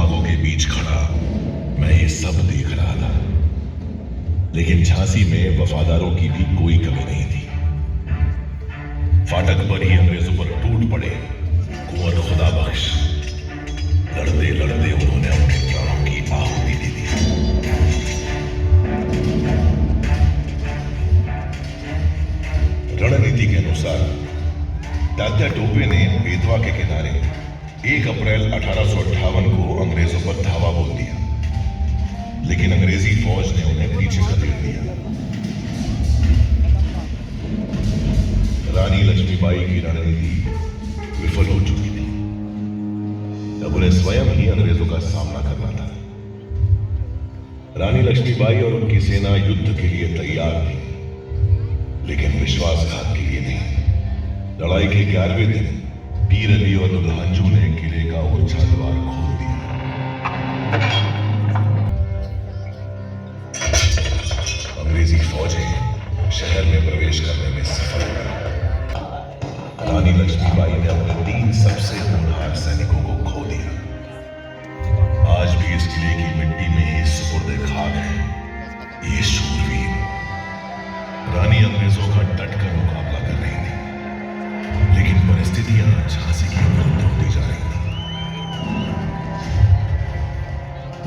दिमागों के बीच खड़ा मैं ये सब देख रहा था, लेकिन झांसी में वफादारों की भी कोई कमी नहीं थी। फाटक पर ही अंग्रेजों पर टूट पड़े कुंवर खुदा बख्श। लड़ते लड़ते उन्होंने अपने प्राणों की आहुति दे दी। रणनीति के अनुसार तात्या टोपे ने बेतवा के किनारे 1 अप्रैल 1858 को अंग्रेजों पर धावा बोल दिया, लेकिन अंग्रेजी फौज ने उन्हें पीछे खदेड़ दिया। रानी लक्ष्मीबाई की रणनीति विफल हो चुकी थी। अब उन्हें स्वयं ही अंग्रेजों का सामना करना था। रानी लक्ष्मीबाई और उनकी सेना युद्ध के लिए तैयार थी, लेकिन विश्वासघात के लिए नहीं। लड़ाई के 11वें दिन पीर अली और दुल्हांजू ने किले का ऊंचा द्वार खोल दिया। अंग्रेजी फौजें शहर में प्रवेश करने में सफल हुई। रानी लक्ष्मीबाई ने अपने 3 सबसे होनहार सैनिकों को खो दिया। आज भी इस किले की मिट्टी में ही सुपुर्दे खाक है ये शूरवीर। रानी अंग्रेजों का डटकर मुकाबला कर रही थी, लेकिन परिस्थितियां झांसी की विरुद्ध होती जा रही थी।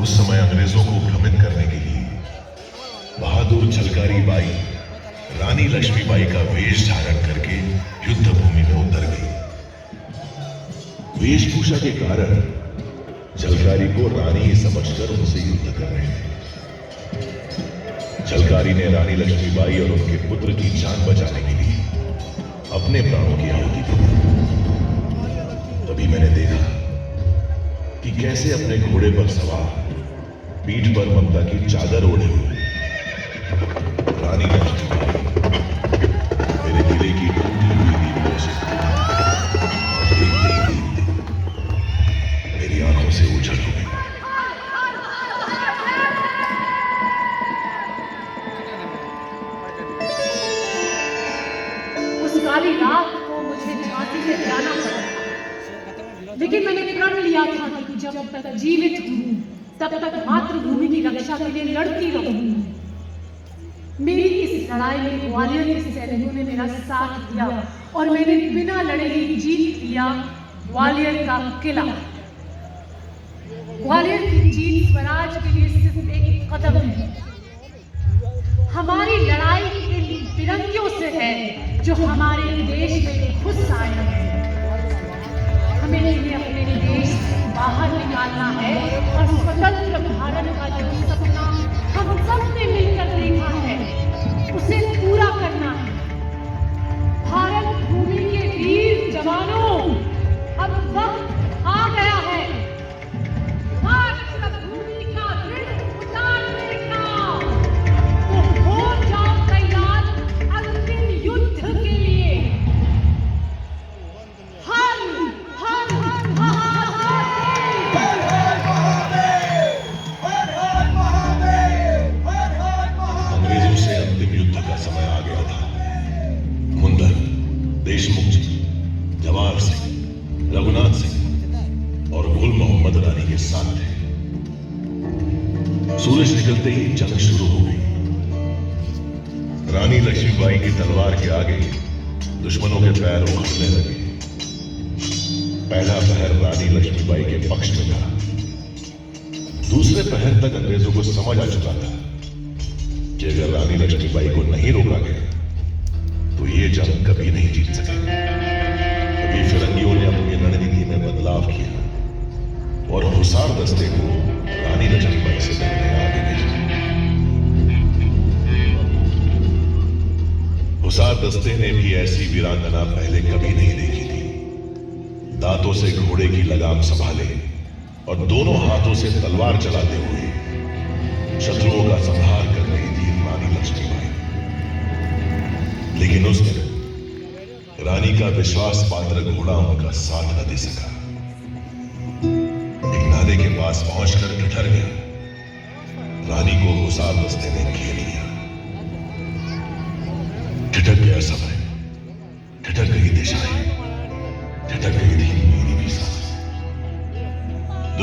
उस समय अंग्रेजों को भ्रमित करने के लिए बहादुर झलकारी बाई रानी लक्ष्मीबाई का वेश धारण करके युद्ध भूमि में उतर गई। वेशभूषा के कारण झलकारी को रानी ही समझकर उनसे युद्ध कर रहे थे। झलकारी ने रानी लक्ष्मीबाई और उनके पुत्र की जान बचाने के लिए अपने प्राणों की आहुति दी। तभी मैंने देखा कि कैसे अपने घोड़े पर सवार पीठ पर ममता की चादर ओढ़े हुए रानी लक्ष्मीबाई मेरे किले की टूटी हुई दीवारों से देखते ही मेरी आंखों से ओझल हो गई। उस काली रात को मुझे झांसी से जाना पड़ा, लेकिन मैंने प्रण लिया था कि जब तक जीवित हूं तब तक मातृभूमि की रक्षा के लिए लड़ती रहूंगी। मेरी इस लड़ाई में ग्वालियर के सैनिकों ने मेरा साथ दिया और मैंने बिना लड़े ही जीत लिया ग्वालियर का किला। ग्वालियर की जीत स्वराज के लिए सिर्फ एक कदम है। हमारी लड़ाई इन फिरंगियों से है जो हमारे देश में घुस आए हैं। हमें इन्हें अपने देश से बाहर निकालना है और स्वतंत्र भारत का जो सपना हम सबने मिलकर देखा है उसे पूरा करना है। भारत भूमि के वीर जवानों, अब वक्त आ गया है मातृभूमि का ऋण उतारने का। तो हो जाओ तैयार अंतिम युद्ध के लिए। हर हर हर अंग्रेजों से अंतिम युद्ध का समय आ गया था। मुंदर, देशमुख जी, जवाहर सिंह, रघुनाथ सिंह और गुल मोहम्मद रानी के साथ थे। सूरज निकलते ही जंग शुरू हो गई। रानी लक्ष्मीबाई की तलवार के आगे दुश्मनों के पैर उखड़ने लगे। पहला पहर रानी लक्ष्मीबाई के पक्ष में था। दूसरे पहर तक अंग्रेजों को समझ आ चुका था कि अगर रानी लक्ष्मीबाई को नहीं रोका गया तो ये जंग कभी नहीं जीत सकेंगे। तभी फिरंगियों ने अपनी रणनीति में बदलाव किया और हुसार दस्ते को रानी लक्ष्मीबाई से लड़ने आगे भेजा। हुसार दस्ते ने भी ऐसी वीरांगना पहले कभी नहीं देखी थी। दांतों से घोड़े की लगाम संभाले और दोनों हाथों से तलवार चलाते हुए शत्रुओं का संहार कर रही थी रानी लक्ष्मीबाई। लेकिन उस दिन रानी का विश्वास पात्र घोड़ा उनका साथ न दे सका। एक नाले के पास पहुंचकर ठिठर गया। रानी को हुसार दस्ते ने घेर लिया। ठिठक गया समय, ठिठक गई दिशाएं, ठिठक गई थी मेरी भी सांस।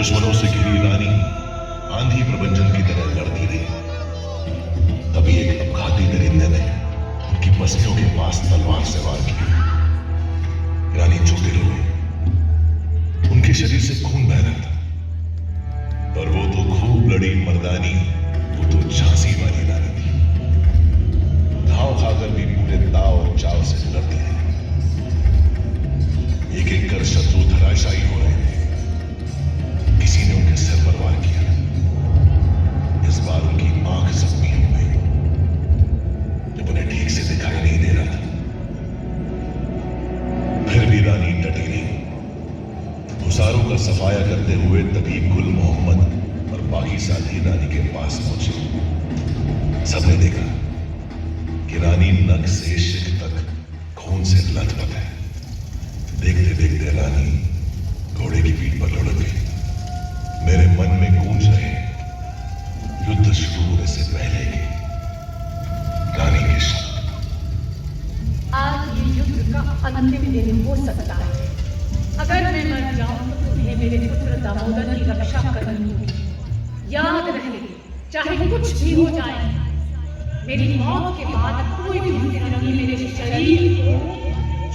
दुश्मनों से घिरी रानी आंधी प्रबंजन की तरह लड़ती रही। तभी एक अपघाती दरिंदे ने उनकी बस्तियों के पास तलवार से वार किया। रानी चोटिल हो गई, उनके शरीर से खून बह रहा था। पर वो तो खूब लड़ी मर्दानी, वो तो झांसी वाली रानी थी। घाव खाकर भी पूरे दाव और चाव से लड़ती रही। एक एक कर शत्रु धराशायी हो रहे थे। किसी ने उनके सिर पर वार किया। इस बार उनकी आंख जख्मी हो गई, जब उन्हें ठीक से दिखाई नहीं दे रहा था। फिर भी रानी डटी रही। हुसारों का सफाया करते हुए तभी गुल मोहम्मद और बाकी साथी रानी के पास पहुंचे। सबने देखा कि रानी नक से शिख तक खून से लथपथ है। देखते देखते रानी घोड़े की पीठ पर लुढ़क गई। मेरे मन में गूंज रहे युद्ध शुरू होने से पहले के रानी के शब्द। आज ये युद्ध का अंतिम दिन हो सकता है। अगर मैं मर जाऊं तो तुम्हें मेरे पुत्र दामोदर की रक्षा करनी होगी। याद रहे, चाहे कुछ भी हो जाए, मेरी मौत के बाद कोई भी तिरंगी मेरे शरीर को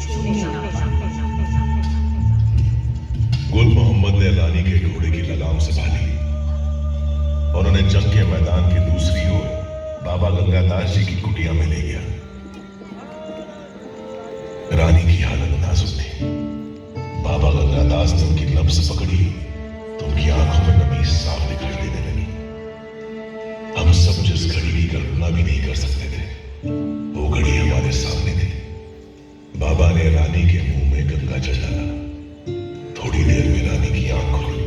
छूने ना पाए। गुल मोहम्मद ने रानी के घोड़े की लगाम संभाली और उन्हें जंग के मैदान की दूसरी ओर बाबा गंगादास जी की कुटिया में ले गया। रानी की हालत नाजुक थी। बाबा गंगादास ने उनकी नब्ज पकड़ी तो उनकी आंखों में नमी साफ दिखाई देने लगी। हम सब जिस घड़ी की कल्पना भी नहीं कर सकते थे, वो घड़ी हमारे सामने थी। बाबा ने रानी के मुंह में गंगा जल डाला। थोड़ी देर में रानी की आंख खुली।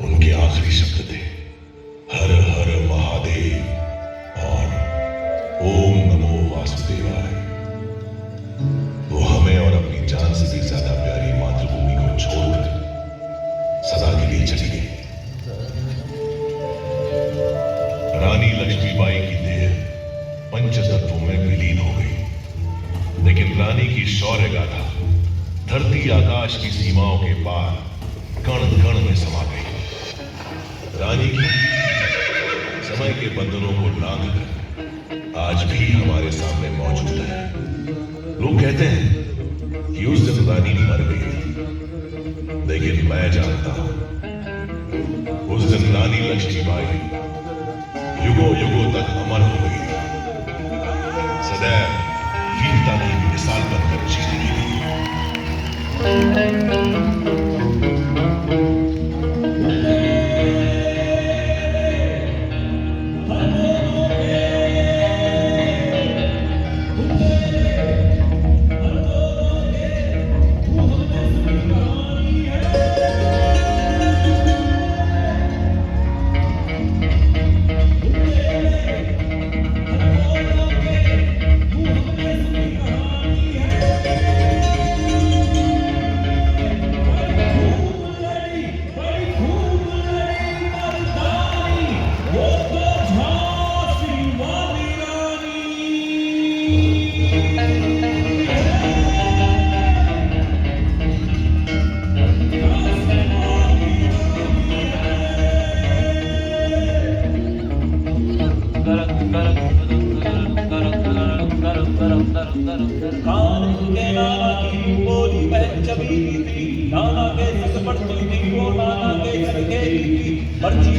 उनके आखिरी शब्द थे हर हर महादेव और ओम नमो वासुदेवाय। वो हमें और अपनी जान से भी ज्यादा प्यारी मातृभूमि को छोड़कर सदा के लिए चली गई। रानी लक्ष्मीबाई की देह पंचतत्वों में विलीन हो गई, लेकिन रानी की शौर्य गाथा धरती आकाश की सीमाओं के पार कण कण में समा गई। रानी की समय के बंधनों को लांघकर आज भी हमारे सामने मौजूद है। लोग कहते हैं कि उस दिन रानी मर गई थी, लेकिन मैं जानता हूं उस दिन रानी लक्ष्मीबाई युगों युगों तक अमर हो गई थी। सदैव वीरता की मिसाल बनकर जीती गई। नाना के सच पढ़ती थी वो नाना के सच के पर्ची